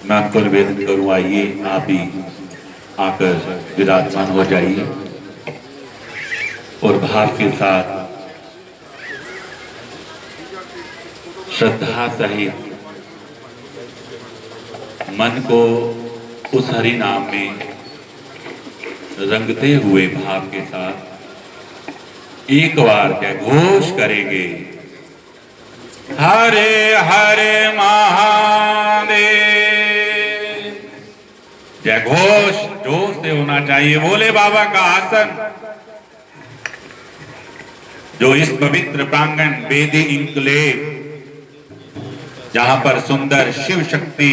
मैं आपको निवेदन करूं, आइए आप ही आकर विराजमान हो जाइए और भाव के साथ श्रद्धा सहित मन को उस हरि नाम में रंगते हुए भाव के साथ एक बार जय घोष करेंगे। हरे हरे महादेव। जय घोष जोश से होना चाहिए। भोले बाबा का आसन जो इस पवित्र प्रांगण वेदी इंक्लेव, जहां पर सुंदर शिव शक्ति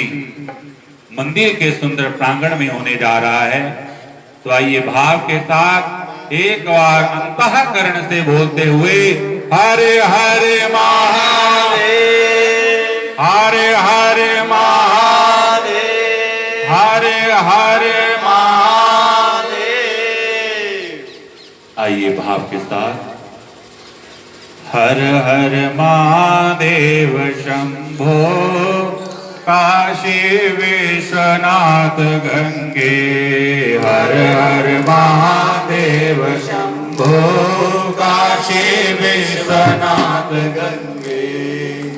मंदिर के सुंदर प्रांगण में होने जा रहा है, तो आइए भाव के साथ एक बार अंतःकरण से बोलते हुए हरे हरे महादेव, हरे हरे महादेव, हरे हरे महादेव। आइए भाव के साथ हर हर महादेव शंभो काशी विश्वनाथ गंगे। हर हर महादेव शंभो काशी विश्वनाथ गंगे।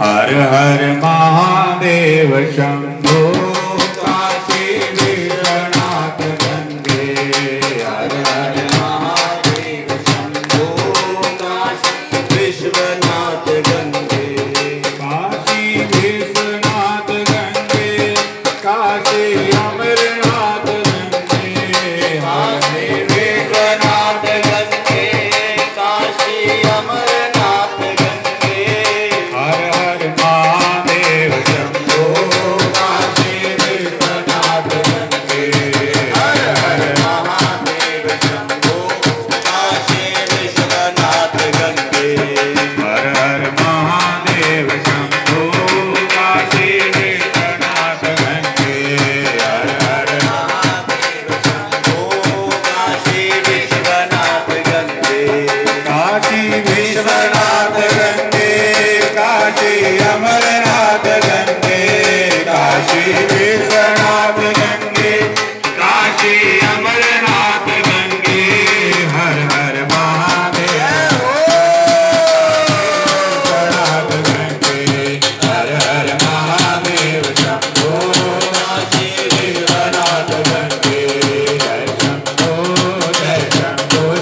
हर हर महादेव शंभो काशी विश्वनाथ गंगे। हर हर महादेव शंभो काशी विश्वनाथ गंगे। काशी विश्वनाथ गंगे, काशी अमरनाथ गंगे। काशी विश्वनाथ गंगे, काशी अमरनाथ गंगे। हर हर महादेव शंभो काशी विश्वनाथ गंगे। हर हर महादेव शंभो काशी विश्वनाथ गंगे। हर हर महादेव शंभो काशी विश्वनाथ गंगे। हर हर महादेव शंभो काशी विश्वनाथ गंगे। काशी विश्वनाथ गंगे, काशी अमरनाथ गंगे। काशी विश्वनाथ गंगे, काशी अमरनाथ गंगे। हर हर महादेव विश्वनाथ गंगे। हर हर महादेव शंभो काशी विश्वनाथ गंगे। जय शंभो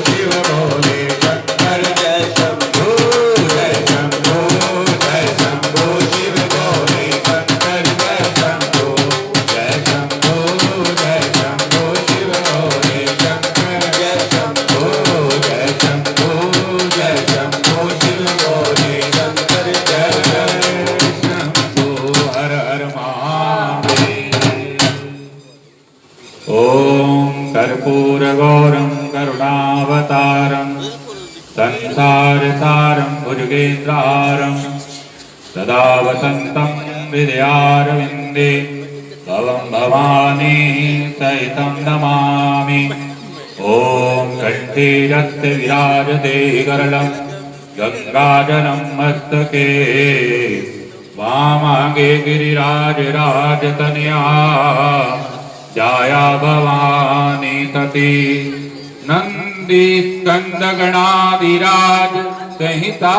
शिव भोले शंकर। जय शंभो शिव भोले शंकर। जय शंभो शिव भोले शंकर। जय शंभो शिव भोले शंकर। जय शंभो। हर हर महादेव। ओम कर्पूर गौरम करुणावतारम संसार सारं भुजगेन्द्रहारं सदा वसन्तं हृदयारविन्दे भवं भवानी सहितं नमामि। ॐ कंठे रक्ते विराजते गरलं गंगाजलं मस्तके। वामांगे गिरिराजराजतनया जाया भवानी सती। नंदी स्कंद गणाधिराज संहिता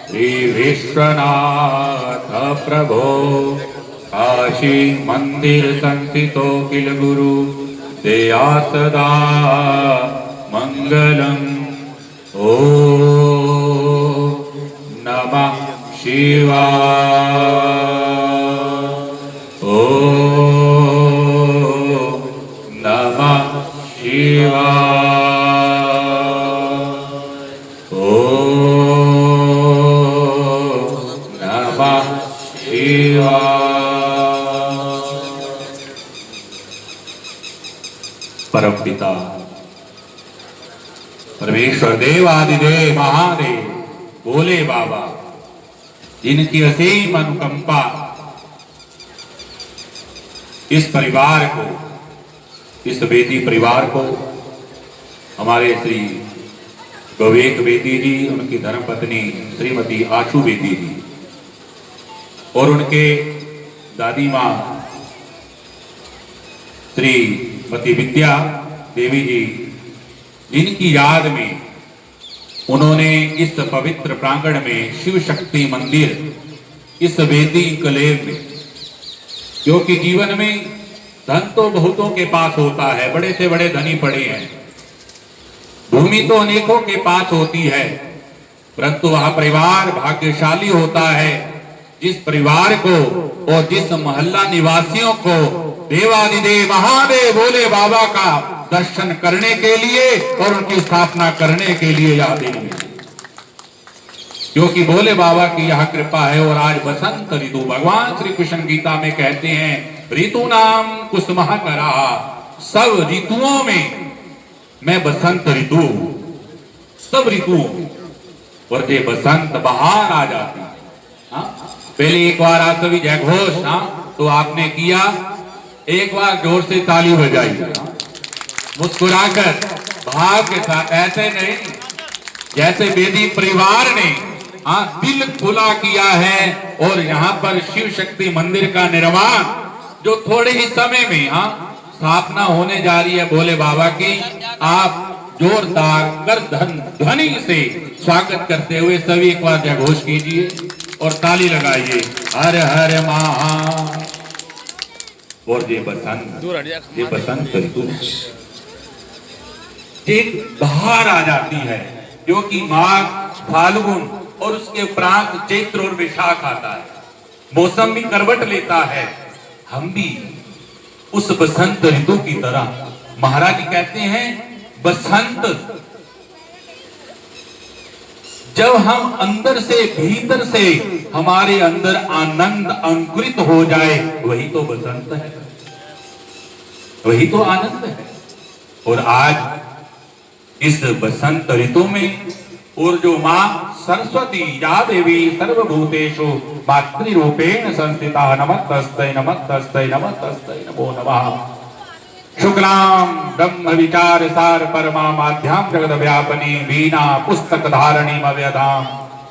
श्री विश्वनाथ प्रभो। काशी मंदिर संस्थितो किल गुरु देया सदा मंगलम्। ओम नमः शिवाय। ओम नमः शिवाय। ओम नमः शिवाय। परम पिता परमेश्वर देव आदिदेव महादेव भोले बाबा, जिनकी असीम अनुकंपा इस परिवार को, इस बेदी परिवार को, हमारे श्री विवेक बेदी जी, उनकी धर्मपत्नी श्रीमती आशु बेदी जी और उनके दादी माँ श्रीमती विद्या देवी जी, जिनकी याद में उन्होंने इस पवित्र प्रांगण में शिव शक्ति मंदिर, इस वेदी इंक्लेव में, क्योंकि जीवन में धन तो बहुतों के पास होता है, बड़े से बड़े धनी पड़े हैं, भूमि तो अनेकों के पास होती है, परंतु वह परिवार भाग्यशाली होता है जिस परिवार को और जिस मोहल्ला निवासियों को देवादिदेव महादेव भोले बाबा का दर्शन करने के लिए और उनकी स्थापना करने के लिए यह दिन मिली, क्योंकि भोले बाबा की यह कृपा है। और आज बसंत ऋतु, भगवान श्री कृष्ण गीता में कहते हैं ऋतु नाम कुसुमः करा, सब ऋतुओं में मैं बसंत ऋतु, सब ऋतुओं और ये बसंत बहार आ जाती है। पहले एक बार आप सभी जय घोष तो आपने किया, एक बार जोर से ताली बजाई, मुस्कुराकर भाव के साथ, ऐसे नहीं जैसे वेदी परिवार ने दिल खुला किया है। और यहाँ पर शिव शक्ति मंदिर का निर्माण जो थोड़े ही समय में स्थापना होने जा रही है भोले बाबा की, आप जोरदार गर्दन ध्वनि से स्वागत करते हुए सभी एक बार जय घोष कीजिए और ताली लगाइए, हर हर महा। और ये बसंत ऋतु एक बहार आ जाती है, जो कि माघ फाल्गुन और उसके उपरांत चैत्र और वैशाख आता है, मौसम भी करवट लेता है। हम भी उस बसंत ऋतु की तरह, महाराज जी कहते हैं बसंत जब हम अंदर से भीतर से हमारे अंदर आनंद अंकुरित हो जाए, वही तो बसंत है, वही तो आनंद है। और आज इस बसंत ऋतु में और जो मां सरस्वती या देवी सर्वभूतेषु मातृरूपेण संस्थिता, नमस्तस्यै नमस्तस्यै नमस्तस्यै नमो नमः। शुक्लां ब्रह्म विचार सार परमा माध्याम जगद व्यापनी वीणा पुस्तक धारणी अव्यधाम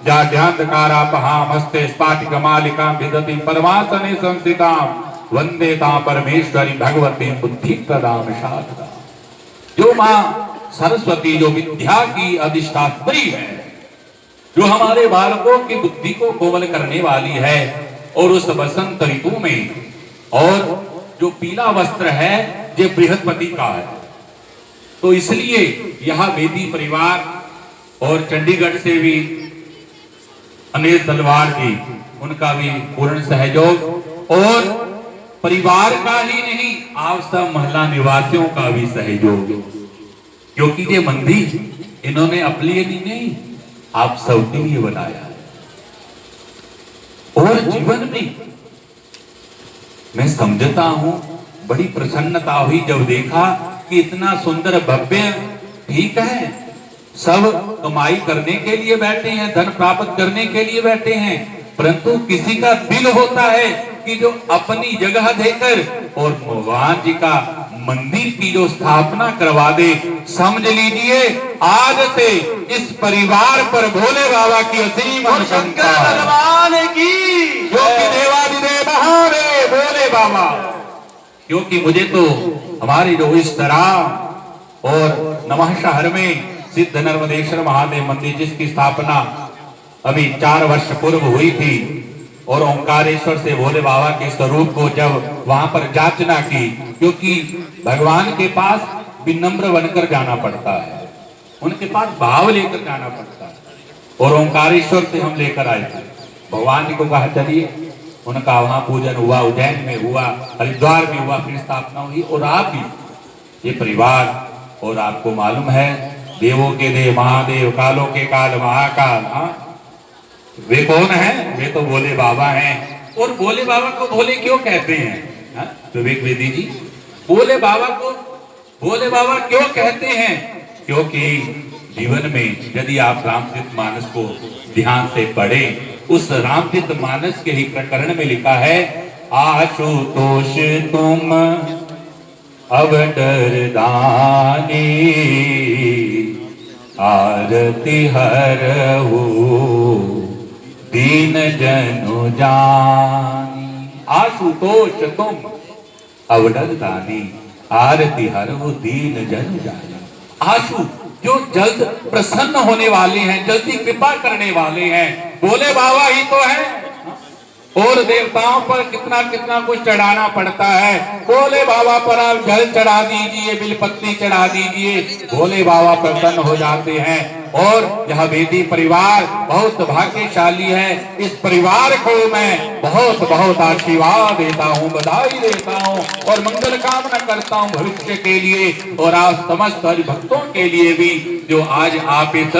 जाड्यांधकारापहां हस्ते स्फाटिक मालिकां विदति परमासने संस्थितां वंदे तां परमेश्वरी भगवती बुद्धि प्रदाम शारदा। जो मां सरस्वती, जो विद्या की अधिष्ठात्री है, जो हमारे बालकों की बुद्धि को कोमल करने वाली है, और उस बसंत ऋतु में और जो पीला वस्त्र है ये बृहस्पति का है, तो इसलिए यह वेदी परिवार और चंडीगढ़ से भी अनिल तलवार जी, उनका भी पूर्ण सहयोग, और परिवार का ही नहीं आप सब मोहल्ला निवासियों का भी सहयोग, क्योंकि ये मंदिर इन्होंने अपने लिए नहीं, आप सबके लिए बनाया है। और जीवन में मैं समझता हूं बड़ी प्रसन्नता हुई जब देखा कि इतना सुंदर भव्य, ठीक है सब कमाई करने के लिए बैठे हैं, धन प्राप्त करने के लिए बैठे हैं, परंतु किसी का दिल होता है कि जो अपनी जगह देकर और भगवान जी का मंदिर की जो स्थापना करवा दे। समझ लीजिए आज से इस परिवार पर भोले बाबा की असीम अनुकंपा भगवान की, जो कि देवादिदेव महादेव भोले बाबा, क्योंकि मुझे तो हमारी जो इस तरह और नमः शहर में सिद्ध नर्मदेश्वर महादेव मंदिर, जिसकी स्थापना अभी 4 वर्ष पूर्व हुई थी, और ओंकारेश्वर से भोले बाबा के स्वरूप को जब वहां पर जांचना की, क्योंकि भगवान के पास विनम्र बनकर जाना पड़ता है, उनके पास भाव लेकर जाना पड़ता है, और ओंकारेश्वर से हम लेकर आए थे। भगवान जी को कहा चलिए, उनका वहां पूजन हुआ, उज्जैन में हुआ, हरिद्वार में हुआ, फिर स्थापना हुई। और आप भी ये परिवार, और आपको मालूम है देवों के देव महादेव, कालों के काल महाकाल, वे कौन है? वे तो भोले बाबा हैं। और भोले बाबा को भोले क्यों कहते हैं? विवेक वेदी जी, भोले बाबा को भोले बाबा क्यों कहते हैं? क्योंकि जीवन में यदि आप रामचरितमानस को ध्यान से पढ़ें, उस रामचरितमानस के ही प्रकरण में लिखा है, आशुतोष तुम अवडर दानी, आरती हरहु दीन जनु जानी। आशुतोष तुम अवडल दानी, आरती हर वो दीन जन जानी। आशु जो जल्द प्रसन्न होने वाले हैं, जल्दी कृपा करने वाले हैं, भोले बाबा ही तो है। और देवताओं पर कितना कितना कुछ चढ़ाना पड़ता है, भोले बाबा पर आप जल चढ़ा दीजिए, बिलपत्ती चढ़ा दीजिए, भोले बाबा प्रसन्न हो जाते हैं। और यह बेदी परिवार बहुत भाग्यशाली है। इस परिवार को मैं बहुत बहुत आशीर्वाद देता हूँ, बधाई देता हूँ और मंगल कामना करता हूँ भविष्य के लिए और आप समस्त हरि भक्तों के लिए भी, जो आज आप इस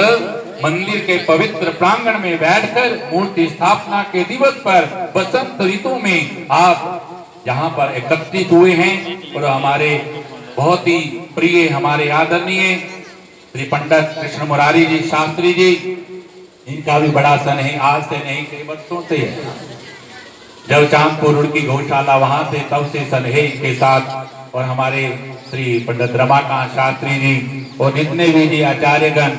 मंदिर के पवित्र प्रांगण में बैठकर मूर्ति स्थापना के दिवस पर बसंत ऋतु में आप यहाँ पर एकत्रित हुए हैं। और हमारे बहुत ही प्रिय, हमारे आदरणीय श्री पंडित कृष्ण मुरारी जी शास्त्री जी, इनका भी बड़ा सन है, आज से नहीं कई वर्षों से है। जब चांदपुर रुड़की गौशाला वहां से तब से सन है इनके साथ। और हमारे श्री पंडित रमाकांत शास्त्री जी और जितने भी जी आचार्यगण,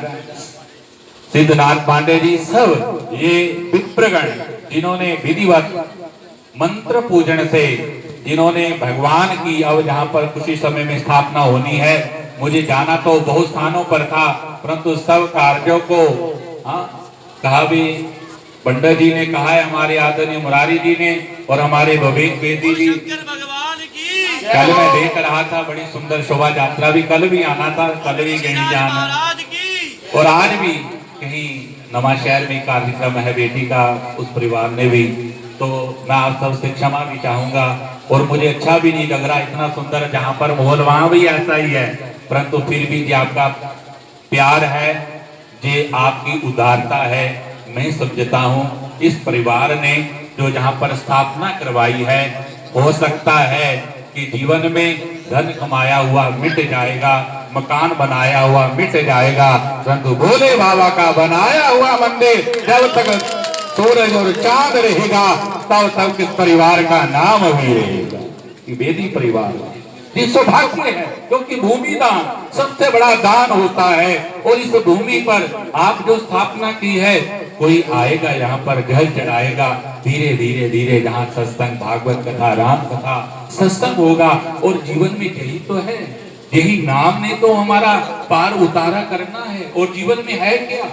सिद्धनाथ पांडे जी, सब ये विप्रगण जिन्होंने विधिवत मंत्र पूजन से, जिन्होंने भगवान की अब जहाँ पर कुछ ही समय में स्थापना होनी है, मुझे जाना तो बहुत स्थानों पर था, परंतु सब कार्यों को कहा भी पंडित जी ने कहा है, हमारे आदरणीय मुरारी जी ने और हमारे भवेक बेदी जी। कल मैं देख रहा था, बड़ी सुंदर शोभा यात्रा भी कल भी आना था, कल भी कहीं जाना और आज भी कहीं नवा शहर में कार्यक्रम है बेटी का, उस परिवार ने भी। तो मैं आप सब से क्षमा भी चाहूंगा और मुझे अच्छा भी नहीं लग रहा, इतना सुंदर जहां पर माहौल वहां भी ऐसा ही है, परंतु फिर भी जो आपका प्यार है, जे आपकी उदारता है, मैं समझता हूँ इस परिवार ने जो जहाँ पर स्थापना करवाई है, हो सकता है कि जीवन में धन कमाया हुआ मिट जाएगा, मकान बनाया हुआ मिट जाएगा, परंतु भोले बाबा का बनाया हुआ मंदिर जब तक सूरज और चांद रहेगा तब तक इस परिवार का नाम भी रहेगा। बेदी परिवार ये सौभाग्य है, क्योंकि भूमि दान सबसे बड़ा दान होता है। और इस भूमि पर आप जो स्थापना की है, कोई आएगा यहाँ पर जल चढ़ाएगा, धीरे धीरे धीरे जहाँ सत्संग, भागवत कथा, राम कथा, सत्संग होगा। और जीवन में यही तो है, यही नाम ने तो हमारा पार उतारा करना है। और जीवन में है क्या?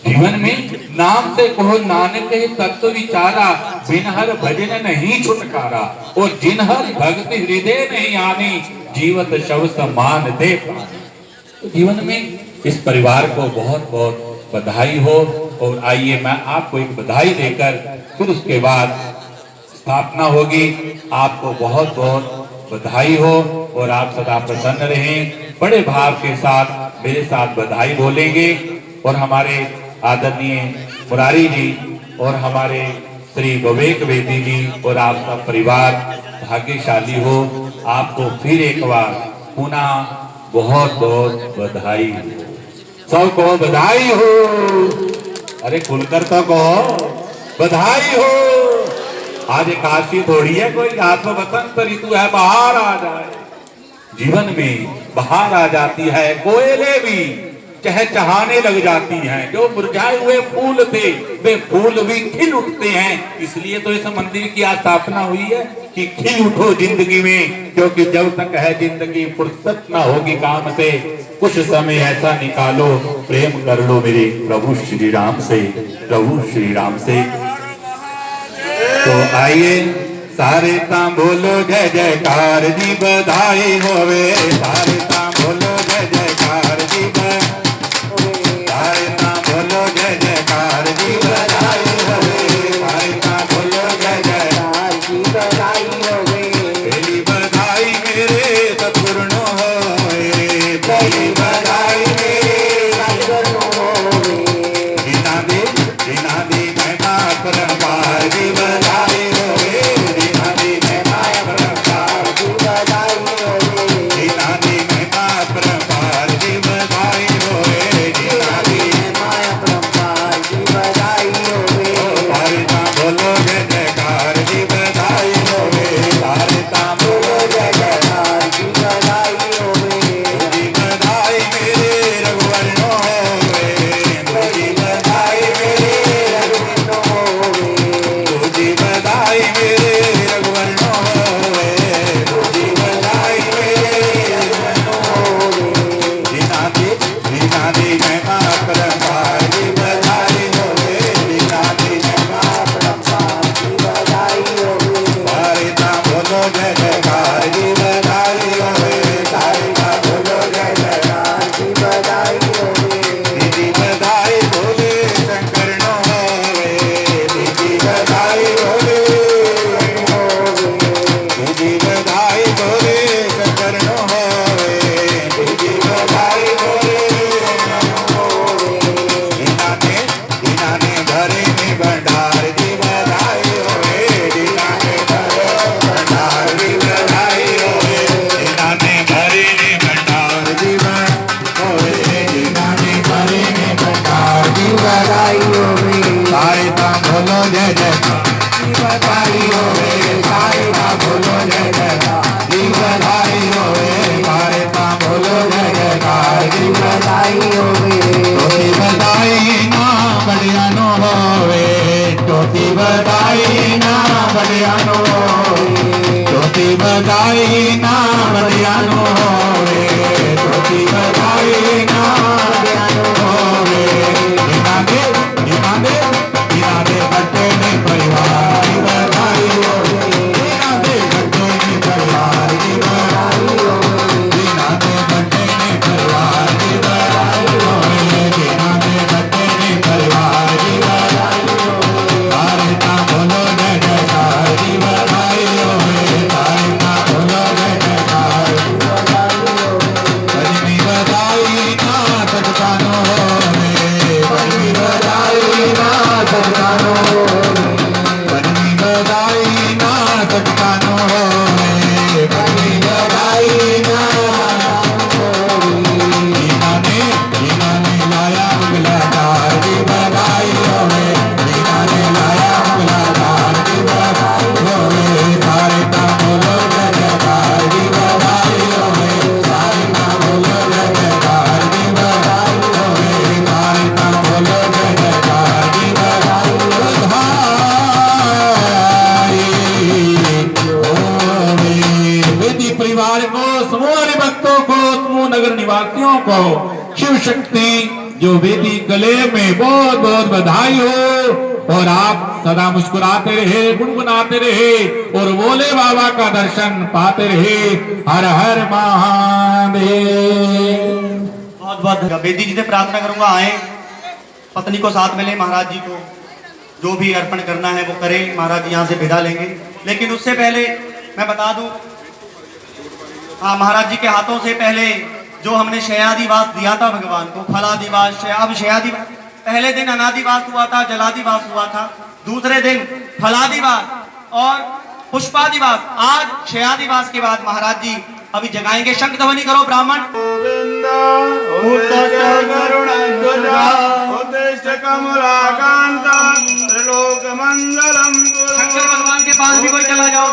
जीवन में नाम से कहो नानक है तत्व विचारा, बिन हर भजन नहीं छुटकारा, और जिन हर भक्ति हृदय नहीं आनी, जीवत शव समान दे। तो जीवन में इस परिवार को बहुत बहुत बधाई हो। और आइए मैं आपको एक बधाई देकर फिर उसके बाद स्थापना होगी। आपको बहुत बहुत बधाई हो और आप सदा प्रसन्न रहें। बड़े भाव के साथ मेरे साथ बधाई बोलेंगे। और हमारे आदरणीय मुरारी जी और हमारे श्री विवेक बेदी जी और आप सब परिवार भाग्यशाली हो। आपको फिर एक बार पुनः बहुत बहुत बधाई। सबको बधाई हो। अरे खुलकर तो कहो बधाई हो। आज एकादशी थोड़ी है कोई, आज तो बसंत ऋतु है, बाहर आ जाए। जीवन में बाहर आ जाती है, कोयले भी चहचहाने लग जाती हैं। जो मुरझाए हुए फूल थे वे फूल भी खिल उठते हैं। इसलिए तो इस मंदिर की स्थापना हुई है कि खिल उठो जिंदगी में, क्योंकि जब तक है जिंदगी फुर्सत ना होगी काम से। कुछ समय ऐसा निकालो, प्रेम कर लो मेरे प्रभु श्री राम से, प्रभु श्री राम से। तो आइए सारे ताम बोलो जय जयकार जी, बधाई होवे। सारे ताम बोलो जय जयकार जी, सारे ताम बोलो जय जयकार जी, बधाई होवे। सारे ताम बोलो जय जयकार जी, बधाई होवे। पहली बधाई मेरे सतगुरु होए, पहली बधाई मेरे सतगुरु होए। जिना दे महिमा परम्पार जी, बधाई होवे। जिना दे महिमा परम्पार जी, बधाई होवे। जिना दे महिमा परम्पार बलियानो ज्योति बजाई ना बलियानो होवे ज्योति बजाई ना बलियानो होवे बिना दे बटे ने परिवार बधाई होवे बिना दे बटे ने परिवार बधाई होवे बिना दे बटे ने परिवार बधाई होवे बिना दे बटे ने परिवार बधाई होवे तारे का बोलो जय जयकार जी बधाई होवे तारे का बोलो जय जयकार जी बधाई होवे बजनी बधाई ना सटकानो होवे बजनी बधाई ना सटकानो होवे बजनी बधाई ना सटकानो होवे बजनी बधाई ना मीना ने लाया मुगला दार जी बधाई होवे मीना ने लाया मुगला दार जी बधाई होवे तारे का बोलो जय जयकार जी बधाई होवे तारे का बोलो जय जयकार जी बधाई होवे तारे का बोलो जय जयकार जी बधाई होवे वेदी परिवार को समूह हरि भक्तों को समूह नगर निवासियों को शिव शक्ति जो वेदी गले में बहुत बहुत बधाई हो और आप सदा मुस्कुराते रहे गुनगुनाते रहे और भोले बाबा का दर्शन पाते रहे हर हर महादेव। बहुत बहुत बेदी जी से प्रार्थना करूंगा आए पत्नी को साथ में ले महाराज जी को जो भी अर्पण करना है वो करें महाराज जी यहाँ से विदा लेंगे लेकिन उससे पहले मैं बता दूं हाँ महाराज जी के हाथों से पहले जो हमने शयादिवास दिया था भगवान को फलादिवास अब शयादिवास पहले दिन अनादिवास हुआ था जलादिवास हुआ था दूसरे दिन फलादिवास और पुष्पादिवास आज शयादिवास के बाद महाराज जी अभी जगाएंगे शंख ध्वनि करो ब्राह्मण शंकर भगवान के पास भी कोई चला जाओ